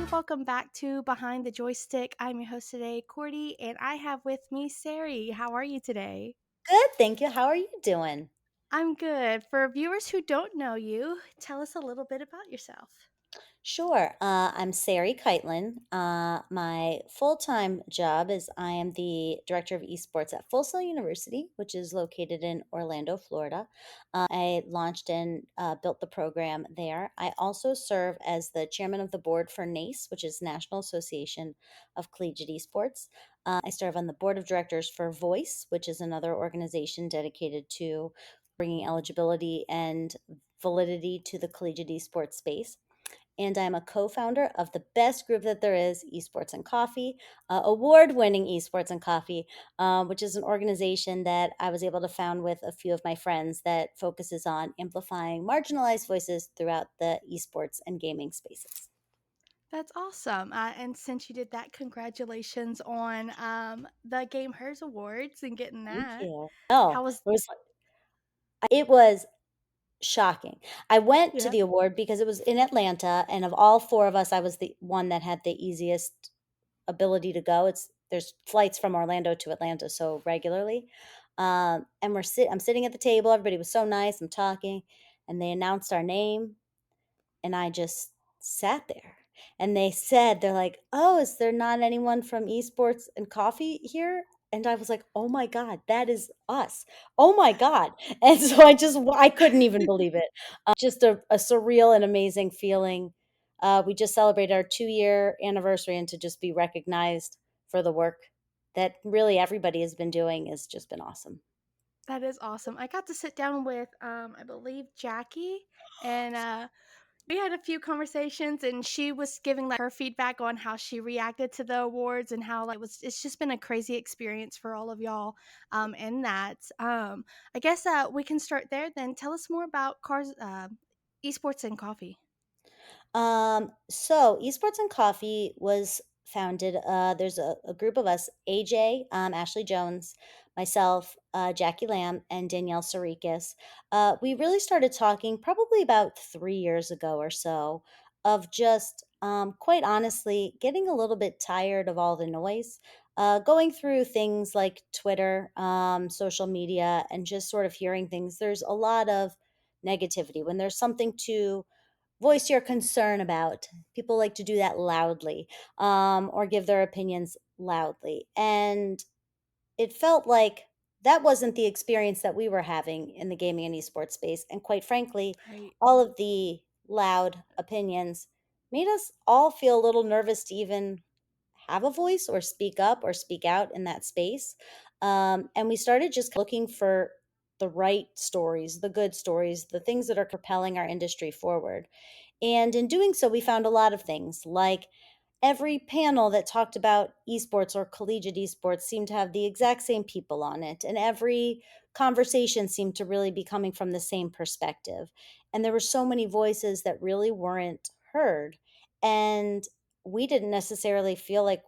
Welcome back to Behind the Joystick. I'm your host today, Cordy, and I have with me Sari. How are you today? Good, thank you. How are you doing? I'm good. For viewers who don't know you, tell us a little bit about yourself. Sure. I'm Sari Keitlin. My full time job is I am the director of esports at Full Sail University, which is located in Orlando, Florida. I launched and built the program there. I also serve as the chairman of the board for NACE, which is National Association of Collegiate Esports. I serve on the board of directors for Voice, which is another organization dedicated to bringing eligibility and validity to the collegiate esports space, and I'm a co-founder of the best group that there is, Esports and Coffee, award-winning Esports and Coffee, which is an organization that I was able to found with a few of my friends that focuses on amplifying marginalized voices throughout the esports and gaming spaces. That's awesome. And since you did that, congratulations on the Game Hers Awards and getting Thank that. you. No, How was it was shocking. I went to Yeah. the award because it was in Atlanta, and of all four of us, I was the one that had the easiest ability to go. There's flights from Orlando to Atlanta so regularly. And I'm sitting at the table, everybody was so nice, I'm talking, and they announced our name, and I just sat there. And they said, they're like, "Oh, is there not anyone from Esports and Coffee here?" And I was like, "Oh my God, that is us. Oh my God." And so I couldn't even believe it. Just a surreal and amazing feeling. We just celebrated our 2-year anniversary, and to just be recognized for the work that really everybody has been doing has just been awesome. That is awesome. I got to sit down with I believe Jackie and we had a few conversations and she was giving like her feedback on how she reacted to the awards and how like it's just been a crazy experience for all of y'all in that. I guess we can start there then. Tell us more about cars esports and coffee. So Esports and Coffee was founded. There's a group of us: AJ, Ashley Jones, myself, Jackie Lamb, and Danielle Sarikis. We really started talking probably about 3 years ago or so, of just quite honestly getting a little bit tired of all the noise. Going through things like Twitter, social media, and just sort of hearing things. There's a lot of negativity when there's something to voice your concern about. People like to do that loudly, or give their opinions loudly. And it felt like that wasn't the experience that we were having in the gaming and esports space. And quite frankly, Right. all of the loud opinions made us all feel a little nervous to even have a voice or speak up or speak out in that space. And we started just looking for the right stories, the good stories, the things that are propelling our industry forward. And in doing so, we found a lot of things like every panel that talked about esports or collegiate esports seemed to have the exact same people on it. And every conversation seemed to really be coming from the same perspective. And there were so many voices that really weren't heard. And we didn't necessarily feel like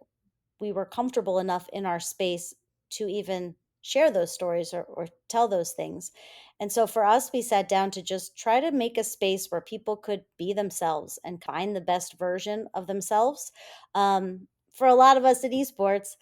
we were comfortable enough in our space to even share those stories or tell those things. And so for us, we sat down to just try to make a space where people could be themselves and find the best version of themselves. For a lot of us at esports,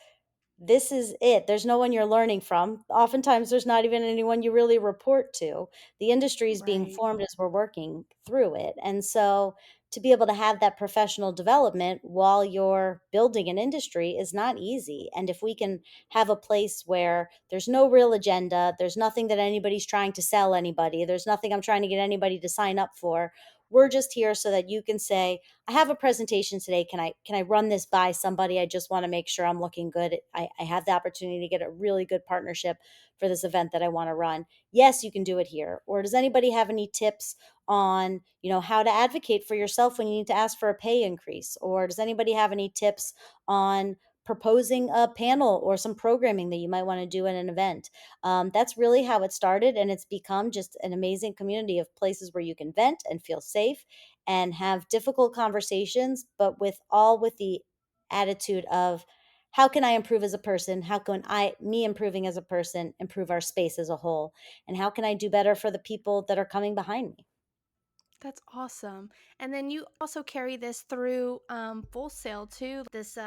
this is it. There's no one you're learning from. Oftentimes, there's not even anyone you really report to. The industry is being Right. formed as we're working through it. And so, to be able to have that professional development while you're building an industry is not easy. And if we can have a place where there's no real agenda, there's nothing that anybody's trying to sell anybody, there's nothing I'm trying to get anybody to sign up for. We're just here so that you can say, I have a presentation today. Can I run this by somebody? I just want to make sure I'm looking good. I have the opportunity to get a really good partnership for this event that I want to run. Yes, you can do it here. Or does anybody have any tips on, how to advocate for yourself when you need to ask for a pay increase? Or does anybody have any tips on proposing a panel or some programming that you might want to do in an event? That's really how it started, and it's become just an amazing community of places where you can vent and feel safe and have difficult conversations, but with the attitude of, how can I improve as a person? How can me improving as a person, improve our space as a whole? And how can I do better for the people that are coming behind me? That's awesome. And then you also carry this through Full Sail too. This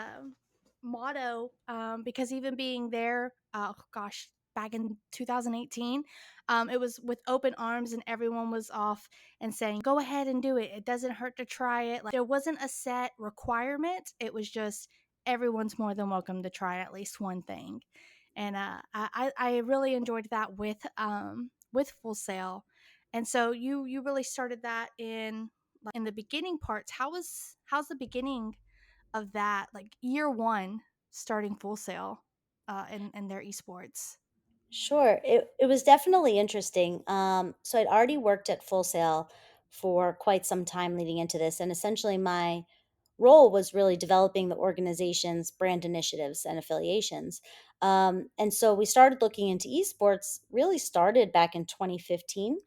motto, because even being there, gosh, back in 2018, it was with open arms and everyone was off and saying, "Go ahead and do it. It doesn't hurt to try it." Like there wasn't a set requirement. It was just everyone's more than welcome to try at least one thing. And I really enjoyed that with Full Sail. And so you really started that in in the beginning parts. How's the beginning of that, like year one, starting Full Sail in their esports? Sure. It was definitely interesting. So I'd already worked at Full Sail for quite some time leading into this, and essentially my role was really developing the organization's brand initiatives and affiliations. And so we started looking into esports, really started back in 2015,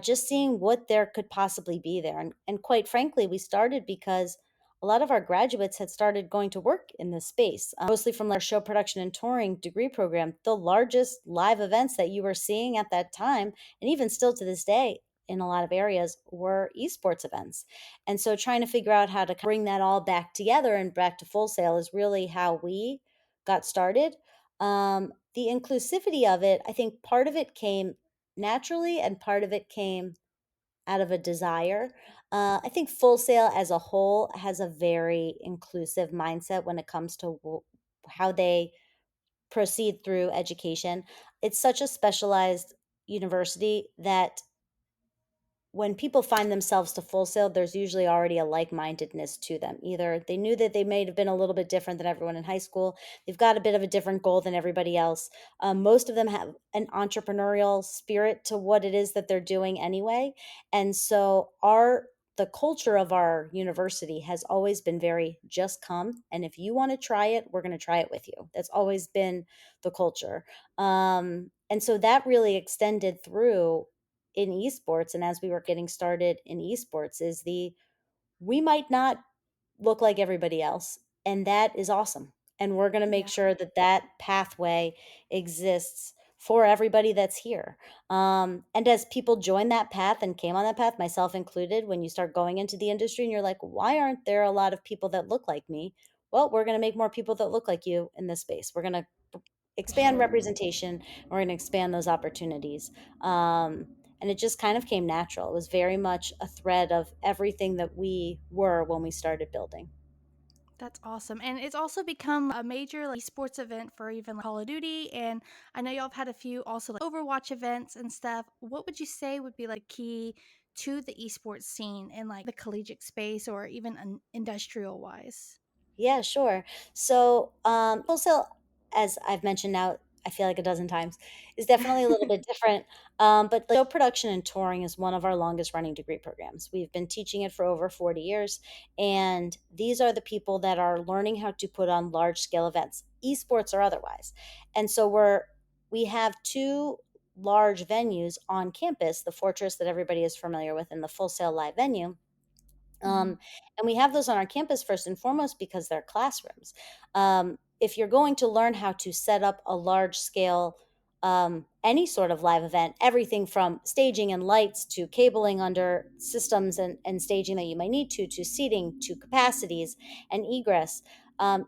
just seeing what there could possibly be there. And quite frankly, we started because a lot of our graduates had started going to work in this space, mostly from our show production and touring degree program. The largest live events that you were seeing at that time, and even still to this day in a lot of areas, were esports events. And so trying to figure out how to bring that all back together and back to Full Sail is really how we got started. The inclusivity of it, I think part of it came naturally and part of it came out of a desire. I think Full Sail as a whole has a very inclusive mindset when it comes to how they proceed through education. It's such a specialized university that when people find themselves to Full Sail, there's usually already a like-mindedness to them. Either they knew that they may have been a little bit different than everyone in high school, they've got a bit of a different goal than everybody else. Most of them have an entrepreneurial spirit to what it is that they're doing anyway, and so our the culture of our university has always been very just come, and if you want to try it, we're going to try it with you. That's always been the culture, and so that really extended through in esports. And as we were getting started in esports, is the we might not look like everybody else, and that is awesome. And we're going to make Yeah, sure that that pathway exists for everybody that's here. And as people join that path and came on that path, myself included, when you start going into the industry and you're like, why aren't there a lot of people that look like me? Well, we're going to make more people that look like you in this space. We're going to for expand sure. representation. We're going to expand those opportunities. And it just kind of came natural. It was very much a thread of everything that we were when we started building. That's awesome. And it's also become a major like esports event for even like, Call of Duty. And I know y'all have had a few also like Overwatch events and stuff. What would you say would be like key to the esports scene in like the collegiate space or even industrial wise? Yeah, sure. So, wholesale, as I've mentioned now, I feel like a dozen times, is definitely a little bit different. But show production and touring is one of our longest running degree programs. We've been teaching it for over 40 years. And these are the people that are learning how to put on large scale events, esports or otherwise. And so we have two large venues on campus, the Fortress that everybody is familiar with, and the Full Sail Live venue. Mhm. And we have those on our campus first and foremost because they're classrooms. If you're going to learn how to set up a large scale, any sort of live event, everything from staging and lights to cabling under systems and staging that you might need to seating to capacities and egress, um,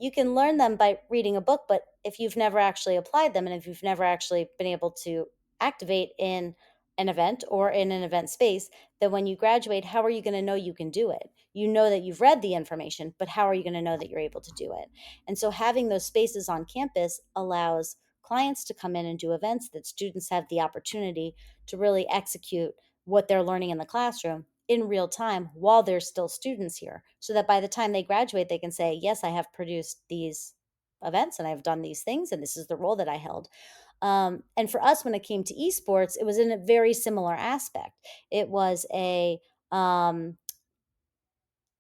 you can learn them by reading a book, but if you've never actually applied them and if you've never actually been able to activate in an event or in an event space, then when you graduate, how are you going to know you can do it? You know that you've read the information, but how are you going to know that you're able to do it? And so having those spaces on campus allows clients to come in and do events that students have the opportunity to really execute what they're learning in the classroom in real time while there's still students here, so that by the time they graduate they can say, yes, I have produced these events and I've done these things and this is the role that I held. And for us, when it came to esports, it was in a very similar aspect. It was a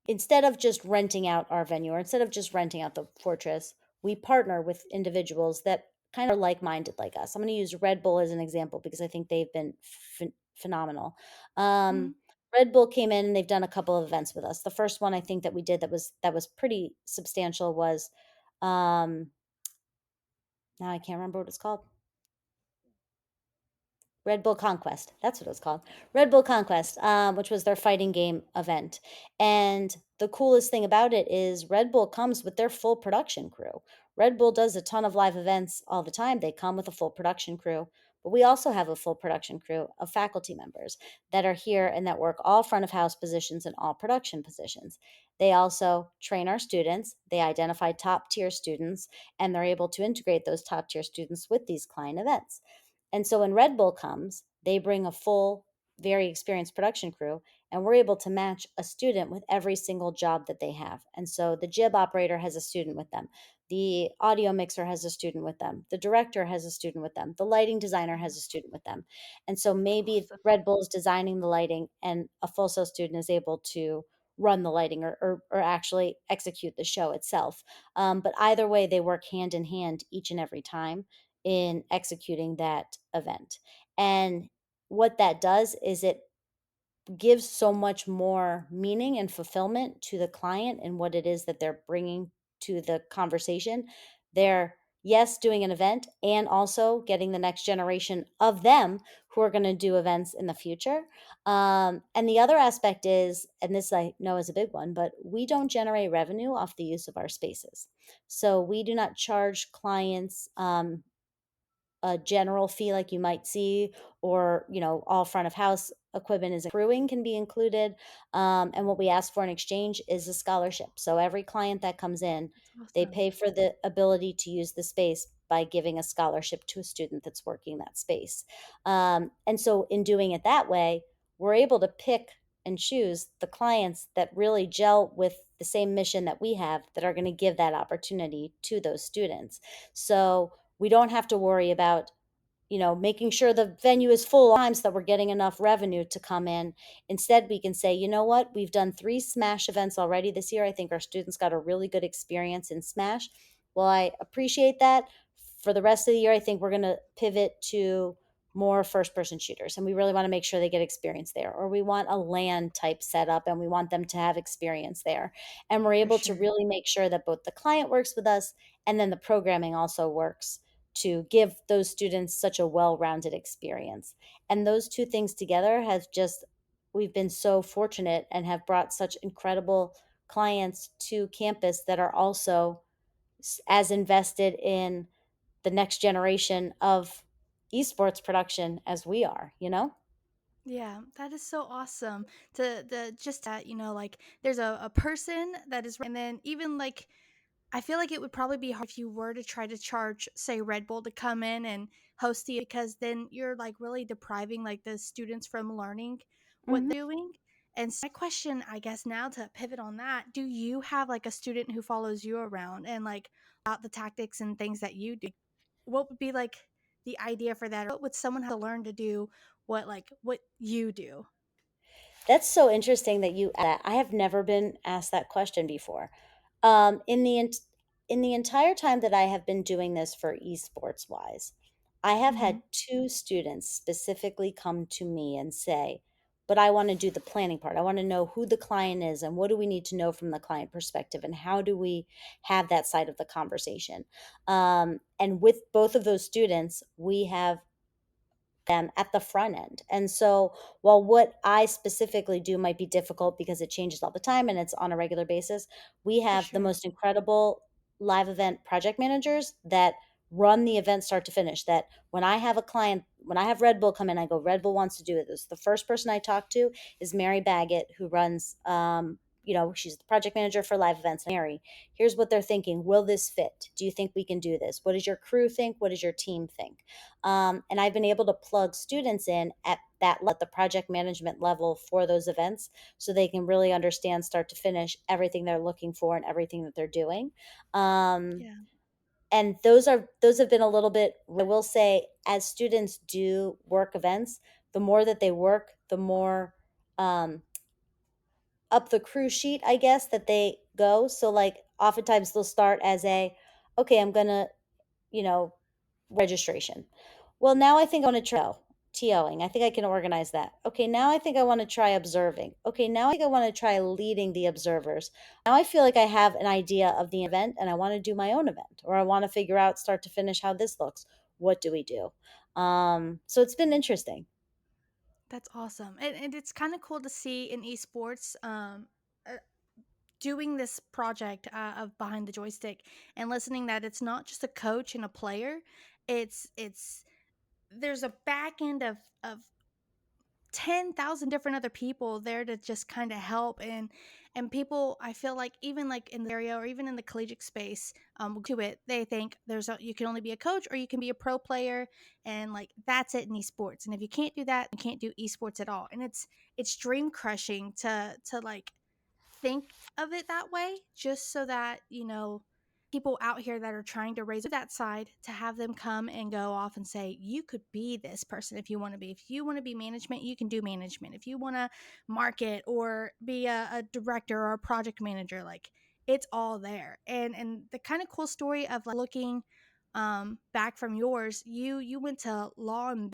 instead of just renting out our venue or instead of just renting out the Fortress, we partner with individuals that kind of are like-minded like us. I'm going to use Red Bull as an example because I think they've been phenomenal. Mhm. Red Bull came in and they've done a couple of events with us. The first one I think that we did that was pretty substantial was um now I can't remember what it's called. Red Bull Conquest. That's what it was called. Red Bull Conquest, which was their fighting game event. And the coolest thing about it is Red Bull comes with their full production crew. Red Bull does a ton of live events all the time. They come with a full production crew, but we also have a full production crew of faculty members that are here and that work all front of house positions and all production positions. They also train our students, they identify top tier students, and they're able to integrate those top tier students with these client events. And so when Red Bull comes, they bring a full, very experienced production crew, and we're able to match a student with every single job that they have. And so the jib operator has a student with them, the audio mixer has a student with them, the director has a student with them, the lighting designer Yeah, has a student with them. And so that's maybe awesome. Red Bull is designing the lighting, and a full sail student is able to run the lighting or actually execute the show itself. But either way, they work hand in hand each and every time in executing that event. And what that does is it gives so much more meaning and fulfillment to the client and what it is that they're bringing to the conversation. They're, yes, doing an event and also getting the next generation of them who are going to do events in the future. And the other aspect is, and this I know is a big one, but we don't generate revenue off the use of our spaces. So we do not charge clients a general fee like you might see, or all front of house equipment is crewing can be included. And what we ask for in exchange is a scholarship. So every client that comes in, That's they awesome. pay for the ability to use the space by giving a scholarship to a student that's working that space. And so in doing it that way, we're able to pick and choose the clients that really gel with the same mission that we have, that are going to give that opportunity to those students. So we don't have to worry about making sure the venue is full all times, that we're getting enough revenue to come in. Instead, we can say, you know what, we've done 3 Smash events already this year. I think our students got a really good experience in Smash. Well, I appreciate that. For the rest of the year, I think we're going to pivot to more first person shooters, and we really want to make sure they get experience there. Or we want a LAN type setup and we want them to have experience there. And we're For able to sure. really make sure that both the client works with us and then the programming also works to give those students such a well-rounded experience. And those two things together has just, we've been so fortunate and have brought such incredible clients to campus that are also as invested in the next generation of esports production as we are, you know? Yeah, that is so awesome. To the just that, like there's a person that is, and then even like I feel like it would probably be hard if you were to try to charge, say, Red Bull to come in and host the, because then you're like really depriving like the students from learning what Mhm. they're doing. And so my question, I guess, now to pivot on that, do you have like a student who follows you around and like about the tactics and things that you do? What would be like the idea for that? Or what would someone have to learn to do what you do? That's so interesting that you that. I have never been asked that question before. In the entire time that I have been doing this for esports wise, I have Hmm. had 2 students specifically come to me and say, "But I want to do the planning part. I want to know who the client is and what do we need to know from the client perspective and how do we have that side of the conversation." And with both of those students, we have them at the front end. And so, while what I specifically do might be difficult because it changes all the time and it's on a regular basis, we For have the sure. most incredible live event project managers that run the event start to finish. That when I have a client, when I have Red Bull come in, I go, Red Bull wants to do this. The first person I talk to is Mary Baggett, who runs, she's the project manager for live events. Mary, here's what they're thinking. Will this fit? Do you think we can do this? What does your crew think? What does your team think? And I've been able to plug students in at the project management level for those events so they can really understand start to finish everything they're looking for and everything that they're doing. Um, Yeah. and those have been a little bit, I will say, as students do work events, the more that they work, the more um, up the crew sheet, I guess, that they go. So like oftentimes they'll start as okay, I'm gonna, you know, registration. Well, now I think I want to try TOing. I think I can organize that. Okay, now I think I want to try observing. Okay, now I think I want to try leading the observers. Now I feel like I have an idea of the event and I want to do my own event, or I want to figure out start to finish how this looks. What do we do? So it's been interesting. That's awesome. And it's kind of cool to see in esports uh, doing this project of behind the joystick and listening that it's not just a coach and a player. It's there's a back end of 10,000 different other people there to just kind of help, and people, I feel like, even like in the area or even in the collegiate space, to it, they think you can only be a coach or you can be a pro player, and like that's it in esports, and if you can't do that, you can't do esports at all, and it's dream crushing to like think of it that way, just so that, people out here that are trying to raise that side, to have them come and go off and say, you could be this person if you want to be. If you want to be management, you can do management. If you want to market or be a director or a project manager, like it's all there. And the kind of cool story of like looking back from yours, you went to law and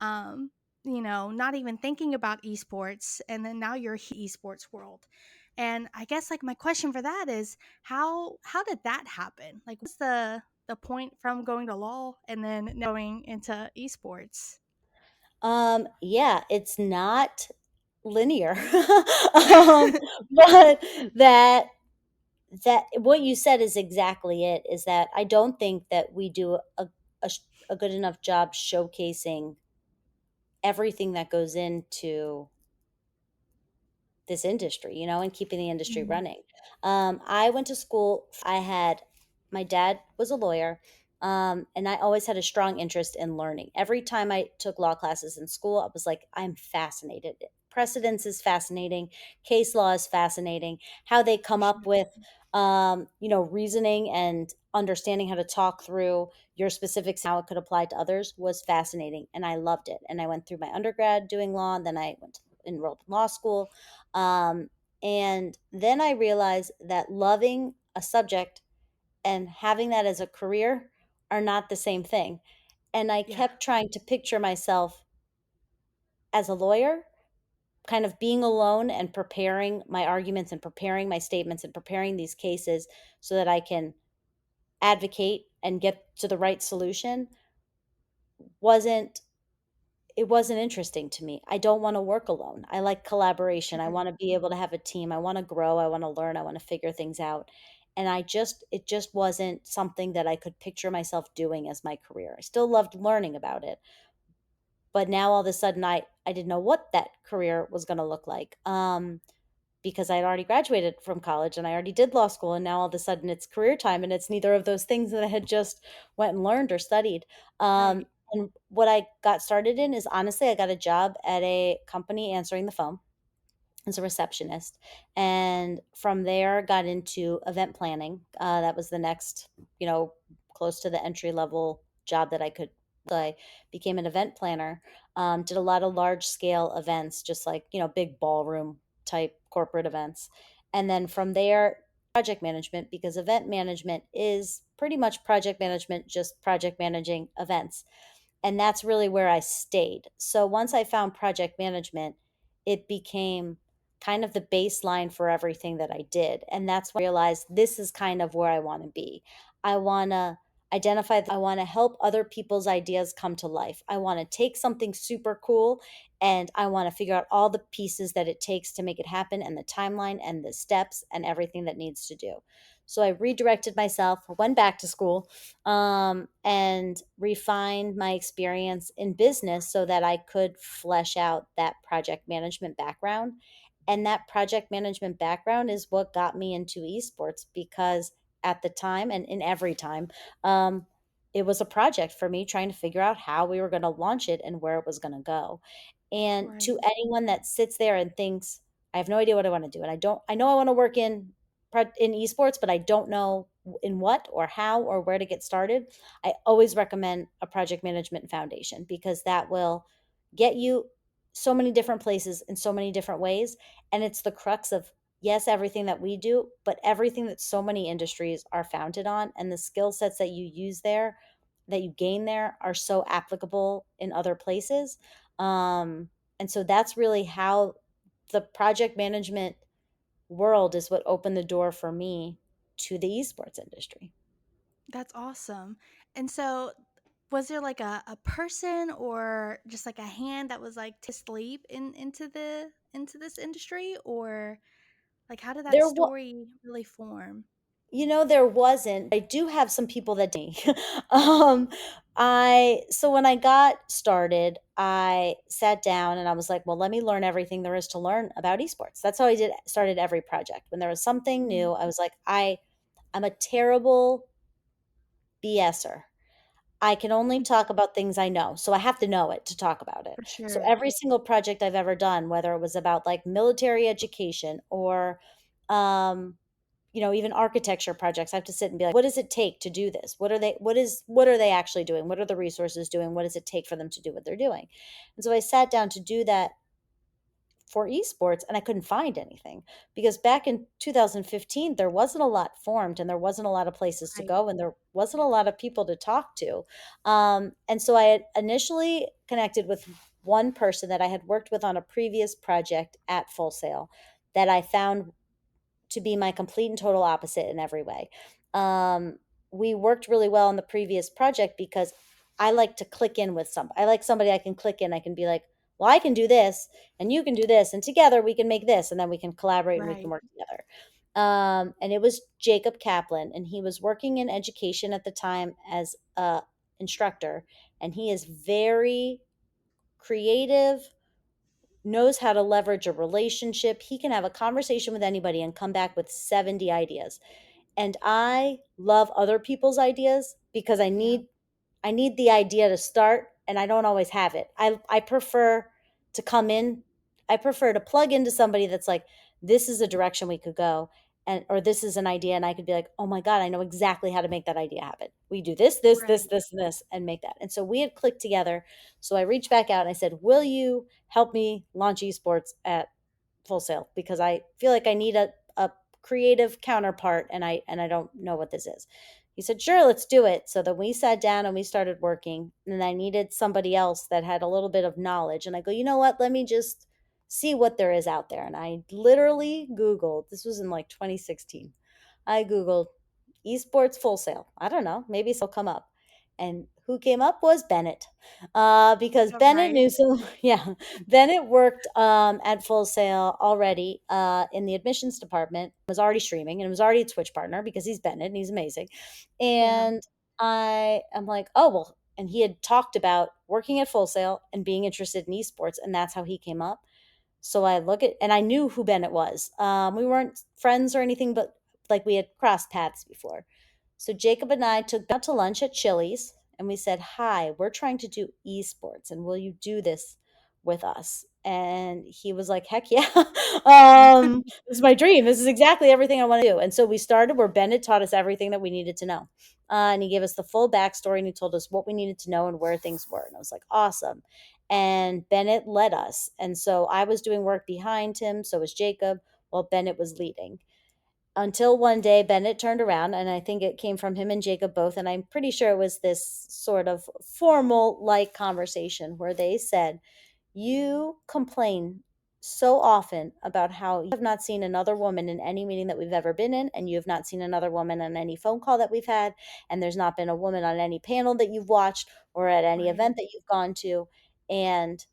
not even thinking about esports, and then now you're esports world. And I guess like my question for that is, how did that happen? Like, what's the point from going to law and then going into esports? Yeah, it's not linear. um, but that that what you said is exactly it, is that I don't think that we do a good enough job showcasing everything that goes into this industry, and keeping the industry Mhm. running. I went to school. My dad was a lawyer, and I always had a strong interest in learning. Every time I took law classes in school, I was like, I'm fascinated. Precedence is fascinating. Case law is fascinating. How they For come up sure. with, reasoning and understanding how to talk through your specifics, how it could apply to others, was fascinating, and I loved it. And I went through my undergrad doing law, and then I enrolled in law school, and then I realized that loving a subject and having that as a career are not the same thing. And I Yeah. kept trying to picture myself as a lawyer, kind of being alone and preparing my arguments and preparing my statements and preparing these cases so that I can advocate and get to the right solution wasn't it wasn't interesting to me. I don't wanna work alone. I like collaboration. I Sure. wanna be able to have a team. I wanna grow. I wanna learn. I wanna figure things out. And it just wasn't something that I could picture myself doing as my career. I still loved learning about it, but now all of a sudden I didn't know what that career was gonna look like. Because I'd already graduated from college and I already did law school, and now all of a sudden it's career time, and it's neither of those things that I had just went and learned or studied. Right. And what I got started in is, honestly, I got a job at a company answering the phone as a receptionist, and from there got into event planning. That was the next, you know, close to the entry level job that I could. So I became an event planner. Did a lot of large scale events, just like, big ballroom type corporate events, and then from there, project management, because event management is pretty much project management, just project managing events, and that's really where I stayed. So once I found project management, it became kind of the baseline for everything that I did. And that's when I realized this is kind of where I want to be. I want to I want to help other people's ideas come to life. I want to take something super cool and I want to figure out all the pieces that it takes to make it happen, and the timeline and the steps and everything that needs to do. So I redirected myself, went back to school, and refined my experience in business so that I could flesh out that project management background. And that project management background is what got me into esports, because at the time, and in every time, um, it was a project for me trying to figure out how we were going to launch it and where it was going to go. And Right. to anyone that sits there and thinks, I have no idea what I want to do, and I know I want to work in esports, but I don't know in what or how or where to get started. I always recommend a project management foundation, because that will get you so many different places in so many different ways. And it's the crux of, yes, everything that we do, but everything that so many industries are founded on. And the skill sets that you use there, that you gain there, are so applicable in other places. Um, and so that's really how the project management world is what opened the door for me to the esports industry. That's awesome. And so was there like a person or just like a hand that was like to sleep into into this industry, or like how did that There wa story really form? there wasn't. I do have some people that me. Um, I so when I got started, I sat down and I was like, "Well, let me learn everything there is to learn about esports." That's how I did started every project. When there was something Mhm. new, I was like, I'm a terrible BSer. I can only talk about things I know, so I have to know it to talk about it. For So sure. every single project I've ever done, whether it was about, like, military education or, um, even architecture projects, I have to sit and be like, "What does it take to do this? What are they actually doing? What are the resources doing? What does it take for them to do what they're doing?" And so I sat down to do that for esports and I couldn't find anything because back in 2015 there wasn't a lot formed and there wasn't a lot of places to Right. go and there wasn't a lot of people to talk to. And so I had initially connected with one person that I had worked with on a previous project at Full Sail that I found to be my complete and total opposite in every way. Um, we worked really well on the previous project because I like to click in with somebody. I like somebody I can click in. I can be like, well, I can do this and you can do this, and together we can make this, and then we can collaborate and we can Right. work together. And it was Jacob Kaplan, and he was working in education at the time as a instructor, and he is very creative, knows how to leverage a relationship. He can have a conversation with anybody and come back with 70 ideas. And I love other people's ideas because Yeah. I need the idea to start and I don't always have it. I prefer to come in, I prefer to plug into somebody that's like, this is a direction we could go, and or this is an idea and I could be like, "Oh my god, I know exactly how to make that idea happen. We do this, this, this, Right. this, and this and make that." And so we had clicked together. So I reached back out and I said, "Will you help me launch esports at Full Sail because I feel like I need a creative counterpart and I don't know what this is." He said, "Sure, let's do it." So then we sat down and we started working. And I needed somebody else that had a little bit of knowledge. And I go, "You know what? Let me just see what there is out there." And I literally Googled, this was in like 2016. I Googled esports Full Sail. I don't know, maybe it'll come up. And who came up was Bennett, because Oh, Bennett right. knew some, yeah, Bennett worked at Full Sail already in the admissions department, was already streaming, and was already a Twitch partner because he's Bennett and he's amazing. Yeah. And I am like, oh, well, and he had talked about working at Full Sail and being interested in esports, and that's how he came up. So I look at, and I knew who Bennett was. We weren't friends or anything, but like we had crossed paths before. So Jacob and I took out to lunch at Chili's and we said, "Hi, we're trying to do esports and will you do this with us?" And he was like, "Heck yeah." This is my dream. This is exactly everything I want to do. And so we started where Bennett taught us everything that we needed to know. And he gave us the full backstory and he told us what we needed to know and where things were. And I was like, awesome. And Bennett led us. And so I was doing work behind him. So was Jacob, while Bennett was leading. Until one day Bennett turned around, and I think it came from him and Jacob both, and I'm pretty sure it was this sort of formal like conversation where they said, "You complain so often about how you have not seen another woman in any meeting that we've ever been in, and you have not seen another woman on any phone call that we've had, and there's not been a woman on any panel that you've watched or at any Right. event that you've gone to. And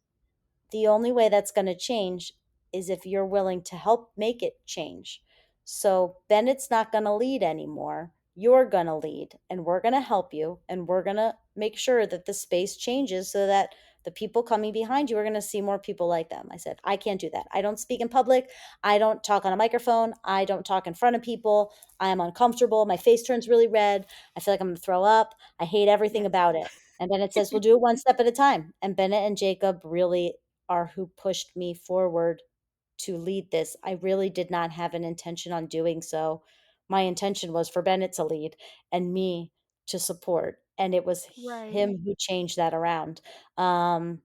the only way that's going to change is if you're willing to help make it change. So Bennett's not going to lead anymore. You're going to lead, and we're going to help you, and we're going to make sure that the space changes so that the people coming behind you are going to see more people like them." I said, "I can't do that. I don't speak in public. I don't talk on a microphone. I don't talk in front of people. I am uncomfortable. My face turns really red. I feel like I'm going to throw up. I hate everything Yes. about it." And Bennett says, "We'll do it one step at a time." And Bennett and Jacob really are who pushed me forward to lead this. I really did not have an intention on doing so. My intention was for Bennett to lead and me to support. And it was Right. him who changed that around. Um,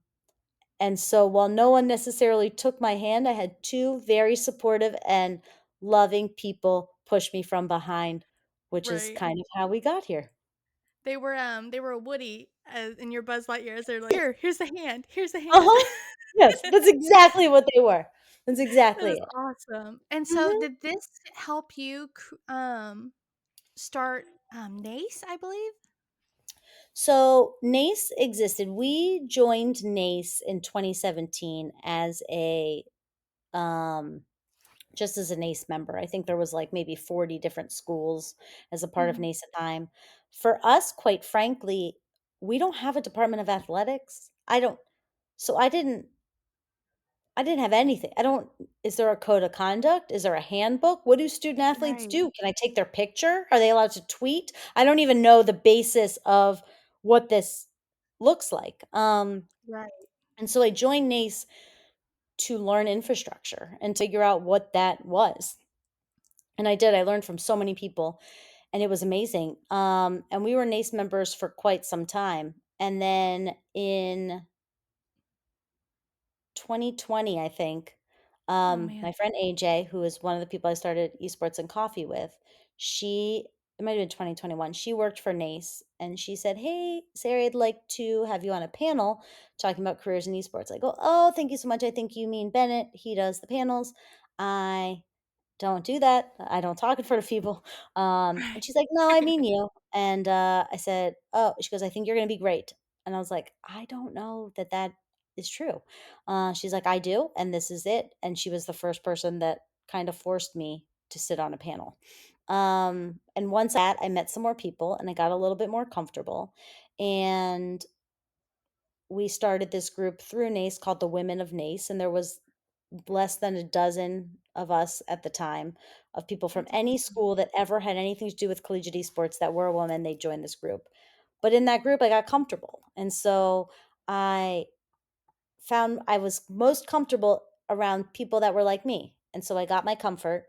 and so while no one necessarily took my hand, I had two very supportive and loving people push me from behind, which is Right. kind of how we got here. They were a Woody as in your Buzz Lightyears. They're like, "Here, here's the hand. Here's the hand." Uh-huh. Yes, that's exactly what they were. That's That exactly is it. awesome. And so Mhm. did this help you start, NACE, I believe? So NACE existed. We joined NACE in 2017 as a um just as a NACE member. I think there was like maybe 40 different schools as a part of Mhm. NACE at the time. For us, quite frankly, we don't have a department of athletics. I don't so I didn't have anything. I don't Is there a code of conduct? Is there a handbook? What do student athletes Right, do? Can I take their picture? Are they allowed to tweet? I don't even know the basis of what this looks like. right. And so I joined NACE to learn infrastructure and to figure out what that was. And I did. I learned from so many people, and it was amazing. And we were NACE members for quite some time. And then in 2020, I think, Oh, man. my friend AJ, who is one of the people I started Esports and Coffee with, it might have been 2021, she worked for NACE and she said, "Hey, Sari, I'd like to have you on a panel talking about careers in esports." I go, "Oh, thank you so much. I think you mean Bennett. He does the panels. I don't do that. I don't talk in front of people." And Right. she's like, "No, I mean you." And I said, "Oh," she goes, "I think you're going to be great." And I was like, "I don't know that that is true." She's like, "I do. And this is it." And she was the first person that kind of forced me to sit on a panel. And once that, I met some more people and I got a little bit more comfortable. And we started this group through NACE called the Women of NACE. And there was less than a dozen of us at the time, of people from That's any awesome. school that ever had anything to do with collegiate esports that were a woman. They joined this group. But in that group, I got comfortable. And so I found I was most comfortable around people that were like me. And so I got my comfort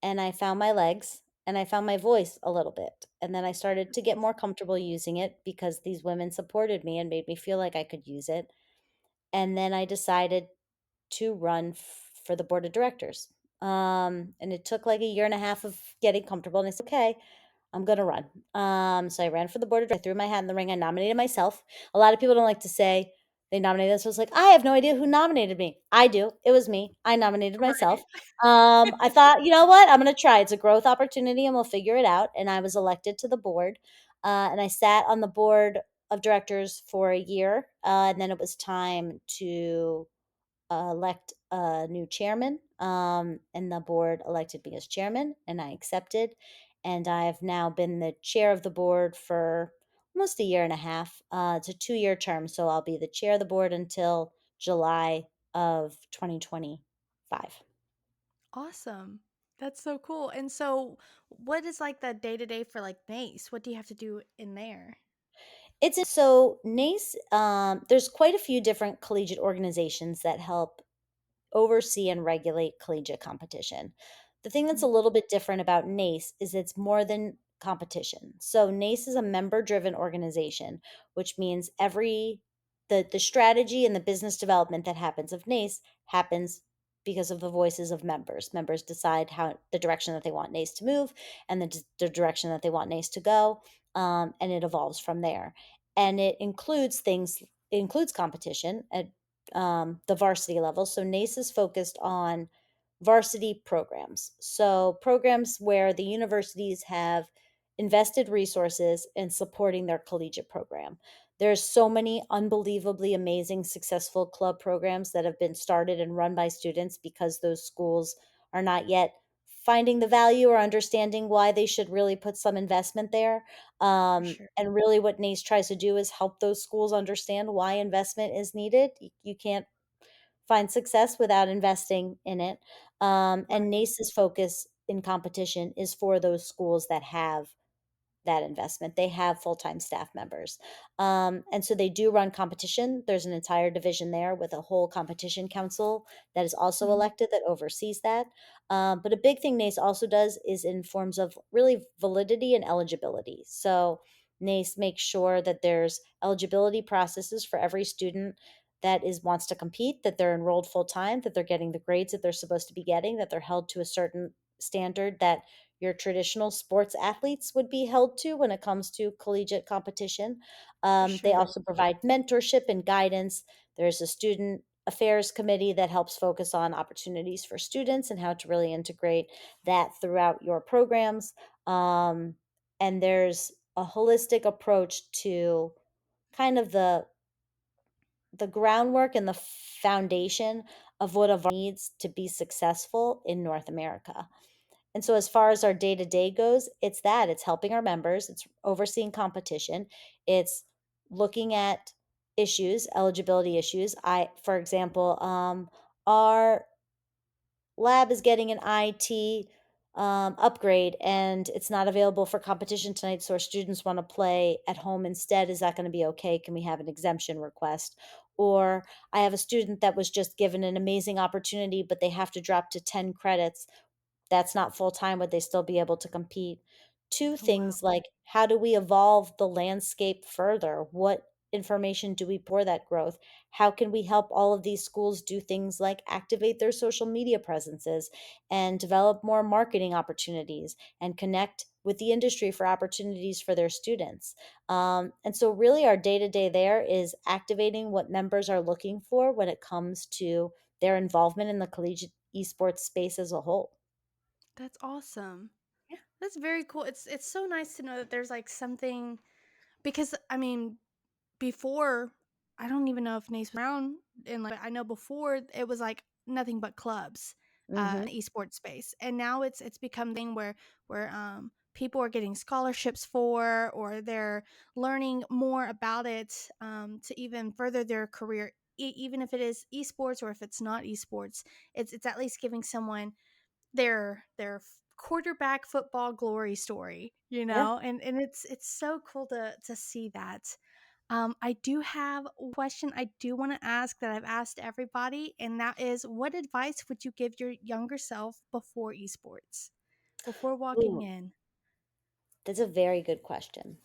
and I found my legs and I found my voice a little bit. And then I started to get more comfortable using it because these women supported me and made me feel like I could use it. And then I decided to run for the board of directors. And it took like a year and a half of getting comfortable. And I said, "Okay, I'm gonna run." So I ran for the board of directors. I threw my hat in the ring. I nominated myself. A lot of people don't like to say they nominated themselves. Like, I have no idea who nominated me. I do. It was me. I nominated myself. Right. I thought, you know what? I'm gonna try. It's a growth opportunity, and we'll figure it out. And I was elected to the board, and I sat on the board of directors for a year, and then it was time to elect a new chairman. And the board elected me as chairman, and I accepted. And I've now been the chair of the board for almost a year and a half. It's a 2 year term, so I'll be the chair of the board until July of 2025. Awesome. That's so cool. And so what is like the day-to-day for like NACE? What do you have to do in there? So NACE, there's quite a few different collegiate organizations that help oversee and regulate collegiate competition. The thing that's a Mhm. little bit different about NACE is it's more than competition. So NACE is a member driven organization, which means the strategy and the business development that happens of NACE happens because of the voices of members. Members decide how the direction that they want NACE to move and the direction that they want NACE to go, and it evolves from there. And it includes competition at the varsity level. So NACE is focused on varsity programs. So programs where the universities have invested resources in supporting their collegiate program. There's so many unbelievably amazing successful club programs that have been started and run by students because those schools are not yet finding the value or understanding why they should really put some investment there. For sure. And really, what NACE tries to do is help those schools understand why investment is needed. You can't find success without investing in it. And Right. NACE's focus in competition is for those schools that have that investment. They have full-time staff members. And so they do run competition. There's an entire division there with a whole competition council that is also Mhm. elected that oversees that. But a big thing NACE also does is in forms of really validity and eligibility. So NACE makes sure that there's eligibility processes for every student that is wants to compete, that they're enrolled full time, that they're getting the grades that they're supposed to be getting, that they're held to a certain standard that your traditional sports athletes would be held to when it comes to collegiate competition. For They sure. also provide mentorship and guidance. There's a student affairs committee that helps focus on opportunities for students and how to really integrate that throughout your programs. And there's a holistic approach to kind of the groundwork and the foundation of what of our needs to be successful in North America. And so as far as our day-to-day goes, it's that, it's helping our members, it's overseeing competition, it's looking at issues, eligibility issues. For example, our lab is getting an IT upgrade and it's not available for competition tonight, so our students want to play at home instead. Is that going to be okay? Can we have an exemption request? Or I have a student that was just given an amazing opportunity, but they have to drop to 10 credits. That's not full time, would they still be able to compete? Two Oh, wow. things like, how do we evolve the landscape further? What information do we pour that growth? How can we help all of these schools do things like activate their social media presences and develop more marketing opportunities and connect with the industry for opportunities for their students? And so, really, our day to day there is activating what members are looking for when it comes to their involvement in the collegiate esports space as a whole. That's awesome. That's very cool. It's so nice to know that there's like something because I mean before I don't even know if Nace was around and like I know before it was like nothing but clubs in Mhm. the esports space. And now it's become a thing where people are getting scholarships for or they're learning more about it to even further their career even if it is esports or if it's not esports. It's at least giving someone their quarterback football glory story, you Yeah. know, and it's so cool to see that. I do have a question I do want to ask that I've asked everybody, and that is, what advice would you give your younger self before esports, before walking Ooh, in? that's a very good question.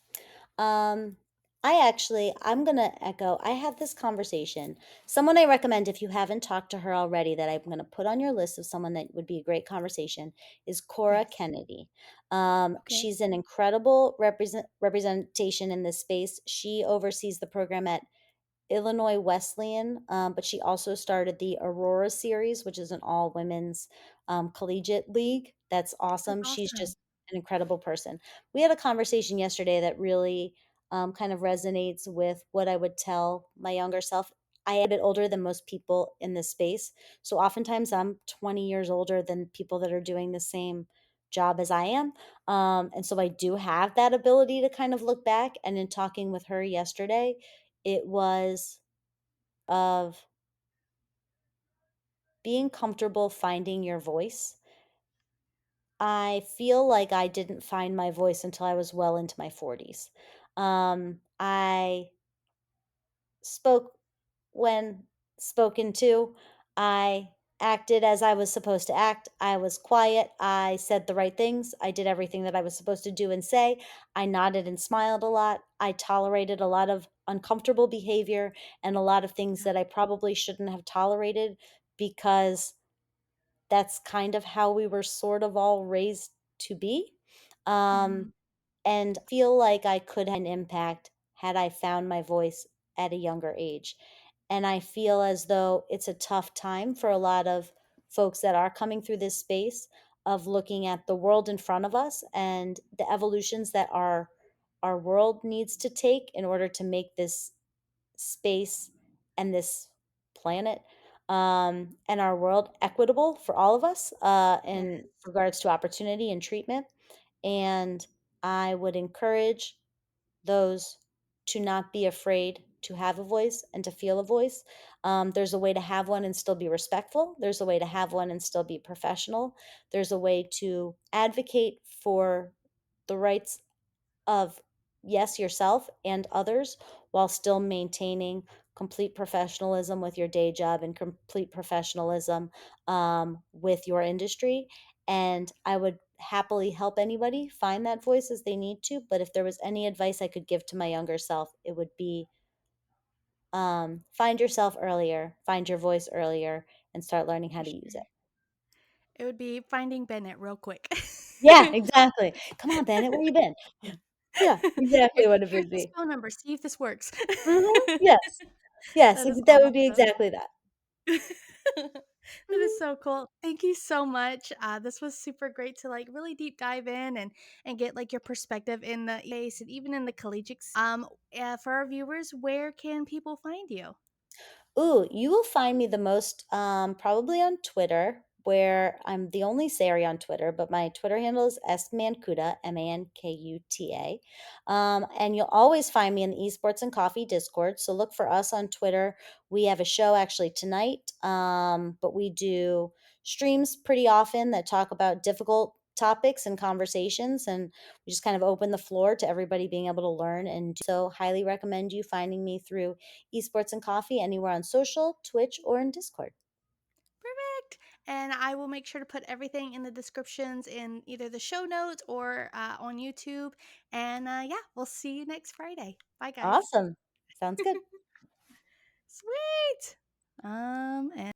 Um, I'm gonna echo. I had this conversation. Someone I recommend if you haven't talked to her already, that I'm gonna put on your list of someone that would be a great conversation is Cora Yes. Kennedy. Okay. She's an incredible representation in this space. She oversees the program at Illinois Wesleyan, but she also started the Aurora series, which is an all women's collegiate league. That's That's awesome. She's awesome. just an incredible person. We had a conversation yesterday that really kind of resonates with what I would tell my younger self. I am a bit older than most people in this space. So oftentimes I'm 20 years older than people that are doing the same job as I am. And so I do have that ability to kind of look back. And in talking with her yesterday, it was of being comfortable finding your voice. I feel like I didn't find my voice until I was well into my 40s. I spoke when spoken to. I acted as I was supposed to act. I was quiet. I said the right things. I did everything that I was supposed to do and say. I nodded and smiled a lot. I tolerated a lot of uncomfortable behavior and a lot of things Yeah. that I probably shouldn't have tolerated because that's kind of how we were sort of all raised to be. Hmm. Um, and feel like I could have an impact had I found my voice at a younger age. And I feel as though it's a tough time for a lot of folks that are coming through this space of looking at the world in front of us and the evolutions that our world needs to take in order to make this space and this planet and our world equitable for all of us in Yes. regards to opportunity and treatment. And I would encourage those to not be afraid to have a voice and to feel a voice. There's a way to have one and still be respectful. There's a way to have one and still be professional. There's a way to advocate for the rights of, yes, yourself and others while still maintaining complete professionalism with your day job and complete professionalism with your industry. And I would happily help anybody find that voice as they need to. But if there was any advice I could give to my younger self, it would be find yourself earlier, find your voice earlier, and start learning how For to use sure. it. It would be finding Bennett real quick. Yeah, exactly. Come on, Bennett, where you been? Yeah, exactly Here, what it here's would this be. phone number. See if this works. Yes. Yes, That is that would be awesome. exactly that. That is so cool. Thank you so much. This was super great to like really deep dive in and get like your perspective in the EAs and even in the collegiate. For our viewers, where can people find you? Ooh, you will find me the most probably on Twitter, where I'm the only Sari on Twitter, but my Twitter handle is smankuta, Mankuta. And you'll always find me in the Esports and Coffee Discord. So look for us on Twitter. We have a show actually tonight, but we do streams pretty often that talk about difficult topics and conversations. And we just kind of open the floor to everybody being able to learn. And so, highly recommend you finding me through Esports and Coffee anywhere on social, Twitch, or in Discord. Perfect. And I will make sure to put everything in the descriptions in either the show notes or on YouTube. And yeah, we'll see you next Friday. Bye, guys. Awesome. Sounds good. Sweet. And